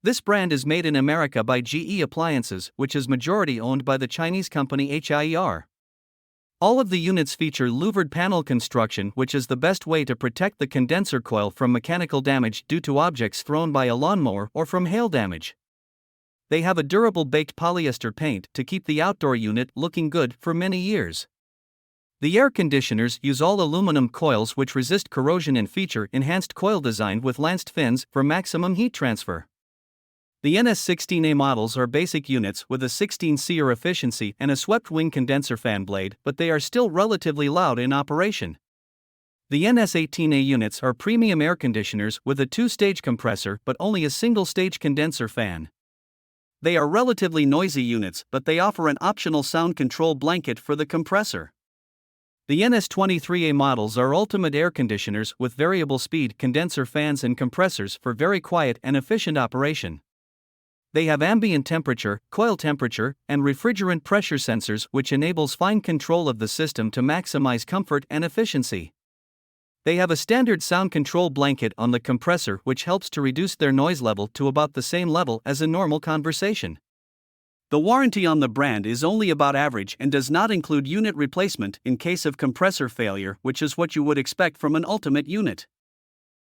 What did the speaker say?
This brand is made in America by GE Appliances, which is majority owned by the Chinese company HvacRepairGuy. All of the units feature louvered panel construction, which is the best way to protect the condenser coil from mechanical damage due to objects thrown by a lawnmower or from hail damage. They have a durable baked polyester paint to keep the outdoor unit looking good for many years. The air conditioners use all aluminum coils which resist corrosion and feature enhanced coil design with lanced fins for maximum heat transfer. The NS16A models are basic units with a 16 SEER efficiency and a swept wing condenser fan blade, but they are still relatively loud in operation. The NS18A units are premium air conditioners with a two-stage compressor but only a single-stage condenser fan. They are relatively noisy units, but they offer an optional sound control blanket for the compressor. The NS23A models are ultimate air conditioners with variable speed condenser fans and compressors for very quiet and efficient operation. They have ambient temperature, coil temperature, and refrigerant pressure sensors which enables fine control of the system to maximize comfort and efficiency. They have a standard sound control blanket on the compressor which helps to reduce their noise level to about the same level as a normal conversation. The warranty on the brand is only about average and does not include unit replacement in case of compressor failure, which is what you would expect from an ultimate unit.